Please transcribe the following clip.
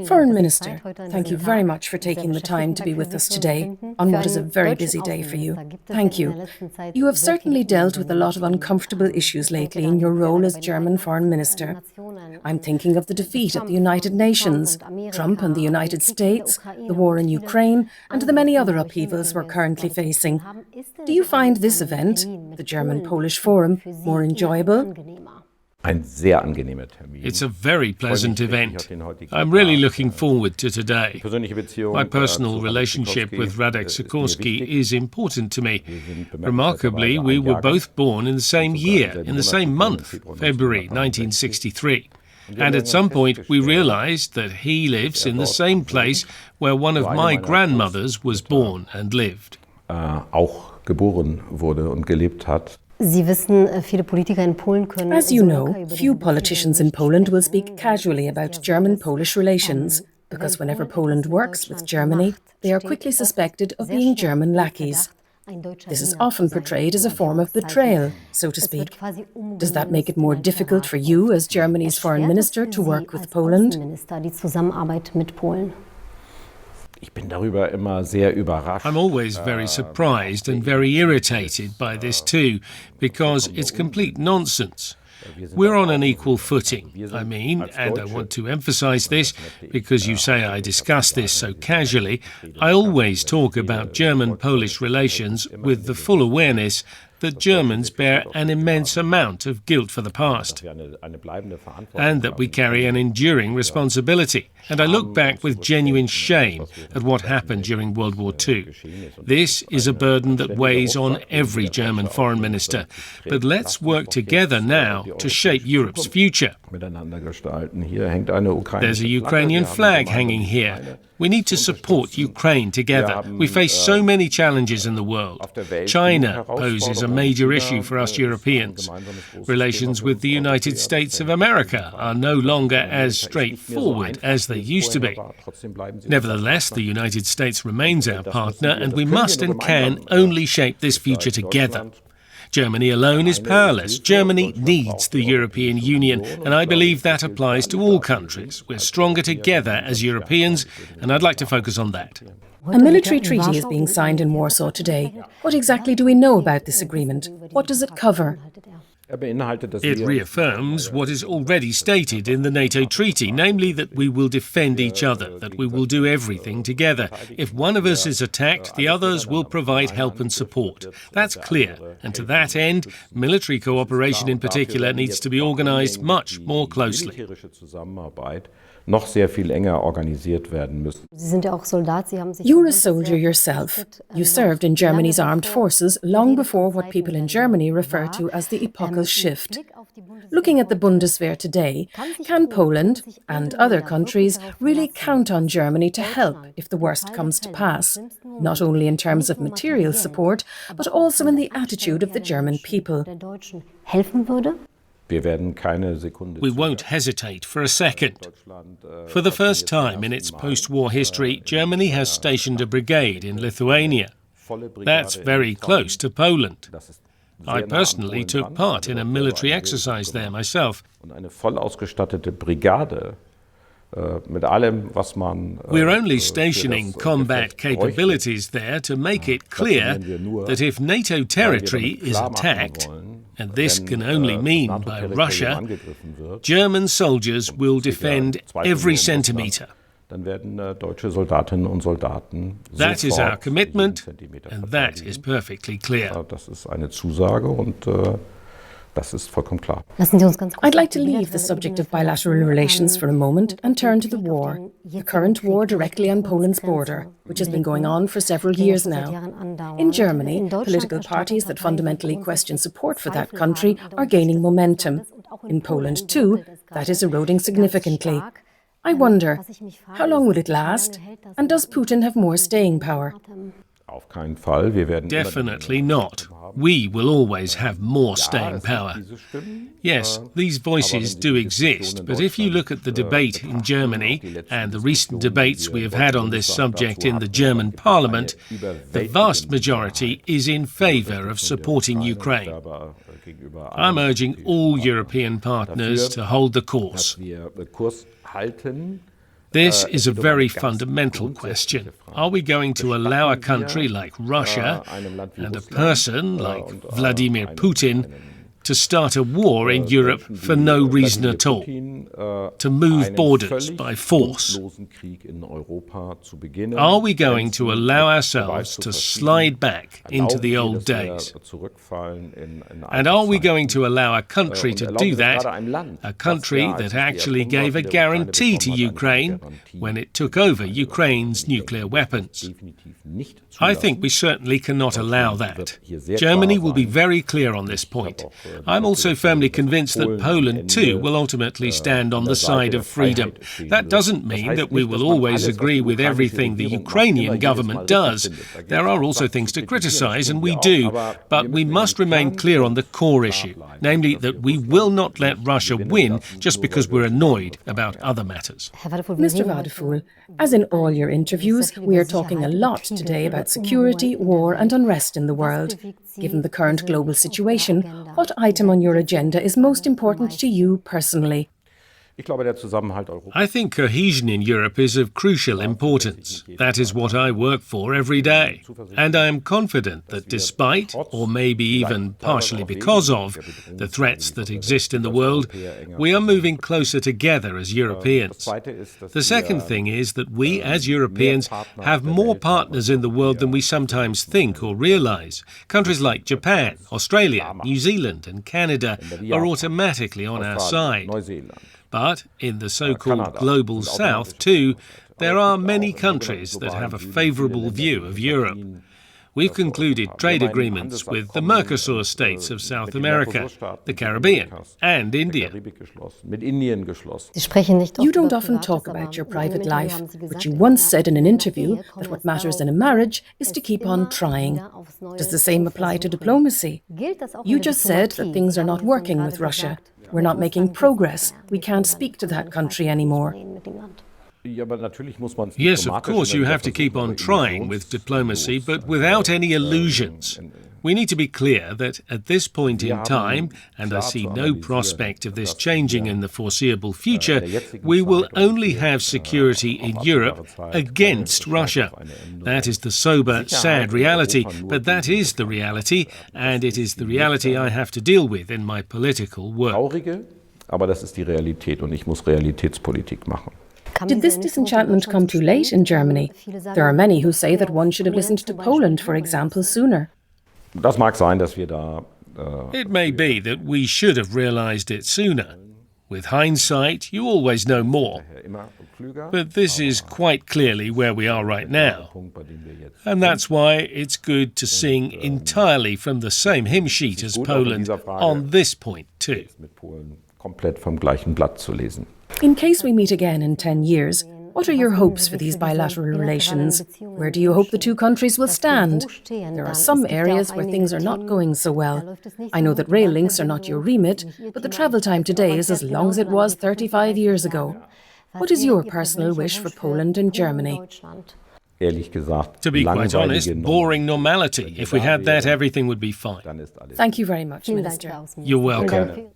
Foreign Minister, thank you very much for taking the time to be with us today on what is a very busy day for you. Thank you. You have certainly dealt with a lot of uncomfortable issues lately in your role as German Foreign Minister. I'm thinking of the defeat at the United Nations, Trump and the United States, the war in Ukraine, and the many other upheavals we're currently facing. Do you find this event, the German-Polish Forum, more enjoyable? It's a very pleasant event. I'm really looking forward to today. My personal relationship with Radek Sikorski is important to me. Remarkably, we were both born in the same year, in the same month, February 1963. And at some point we realized that he lives in the same place where one of my grandmothers was born and lived. As you know, few politicians in Poland will speak casually about German-Polish relations, because whenever Poland works with Germany, they are quickly suspected of being German lackeys. This is often portrayed as a form of betrayal, so to speak. Does that make it more difficult for you as Germany's foreign minister to work with Poland? I'm always very surprised and very irritated by this too, because it's complete nonsense. We're on an equal footing. I mean, and I want to emphasize this because you say I discuss this so casually, I always talk about German-Polish relations with the full awareness that Germans bear an immense amount of guilt for the past, and that we carry an enduring responsibility. And I look back with genuine shame at what happened during World War II. This is a burden that weighs on every German foreign minister. But let's work together now to shape Europe's future. There's a Ukrainian flag hanging here. We need to support Ukraine together. We face so many challenges in the world. China poses a major issue for us Europeans. Relations with the United States of America are no longer as straightforward as they used to be. Nevertheless, the United States remains our partner, and we must and can only shape this future together. Germany alone is powerless. Germany needs the European Union, and I believe that applies to all countries. We're stronger together as Europeans, and I'd like to focus on that. A military treaty is being signed in Warsaw today. What exactly do we know about this agreement? What does it cover? It reaffirms what is already stated in the NATO treaty, namely that we will defend each other, that we will do everything together. If one of us is attacked, the others will provide help and support. That's clear. And to that end, military cooperation in particular needs to be organised much more closely. You're a soldier yourself. You served in Germany's armed forces long before what people in Germany refer to as the epochal shift. Looking at the Bundeswehr today, can Poland and other countries really count on Germany to help if the worst comes to pass, not only in terms of material support, but also in the attitude of the German people? We won't hesitate for a second. For the first time in its post-war history, Germany has stationed a brigade in Lithuania. That's very close to Poland. I personally took part in a military exercise there myself. We're only stationing combat capabilities there to make it clear that if NATO territory is attacked, and this can only mean by Russia, German soldiers will defend every centimetre. That is our commitment, and that is perfectly clear. I'd like to leave the subject of bilateral relations for a moment and turn to the war, the current war directly on Poland's border, which has been going on for several years now. In Germany, political parties that fundamentally question support for that country are gaining momentum. In Poland, too, that is eroding significantly. I wonder, how long will it last? And does Putin have more staying power? Definitely not. We will always have more staying power. Yes, these voices do exist, but if you look at the debate in Germany and the recent debates we have had on this subject in the German parliament, the vast majority is in favour of supporting Ukraine. I'm urging all European partners to hold the course. This is a very fundamental question. Are we going to allow a country like Russia and a person like Vladimir Putin to start a war in Europe for no reason at all, to move borders by force? Are we going to allow ourselves to slide back into the old days? And are we going to allow a country to do that, a country that actually gave a guarantee to Ukraine when it took over Ukraine's nuclear weapons? I think we certainly cannot allow that. Germany will be very clear on this point. I'm also firmly convinced that Poland, too, will ultimately stand on the side of freedom. That doesn't mean that we will always agree with everything the Ukrainian government does. There are also things to criticize, and we do, but we must remain clear on the core issue, namely that we will not let Russia win just because we're annoyed about other matters. Mr. Wadephul, as in all your interviews, we are talking a lot today about security, war and unrest in the world. Given the current global situation, what item on your agenda is most important to you personally? I think cohesion in Europe is of crucial importance. That is what I work for every day. And I am confident that despite, or maybe even partially because of, the threats that exist in the world, we are moving closer together as Europeans. The second thing is that we, as Europeans, have more partners in the world than we sometimes think or realize. Countries like Japan, Australia, New Zealand and Canada are automatically on our side. But in the so-called Global South, too, there are many countries that have a favourable view of Europe. We've concluded trade agreements with the Mercosur states of South America, the Caribbean and India. You don't often talk about your private life, but you once said in an interview that what matters in a marriage is to keep on trying. Does the same apply to diplomacy? You just said that things are not working with Russia. We're not making progress. We can't speak to that country anymore. Yes, of course, you have to keep on trying with diplomacy, but without any illusions. We need to be clear that at this point in time, and I see no prospect of this changing in the foreseeable future, we will only have security in Europe against Russia. That is the sober, sad reality, but that is the reality, and it is the reality I have to deal with in my political work. Aber das ist die Realität und ich muss Realitätspolitik machen. Did this disenchantment come too late in Germany? There are many who say that one should have listened to Poland, for example, sooner. Das mag sein, dass wir da It may be that we should have realised it sooner. With hindsight, you always know more. But this is quite clearly where we are right now. And that's why it's good to sing entirely from the same hymn sheet as Poland on this point too. mit Polen komplett vom gleichen Blatt zu lesen. In case we meet again in 10 years, what are your hopes for these bilateral relations? Where do you hope the two countries will stand? There are some areas where things are not going so well. I know that rail links are not your remit, but the travel time today is as long as it was 35 years ago. What is your personal wish for Poland and Germany? To be quite honest, boring normality. If we had that, everything would be fine. Thank you very much, Minister. You're welcome.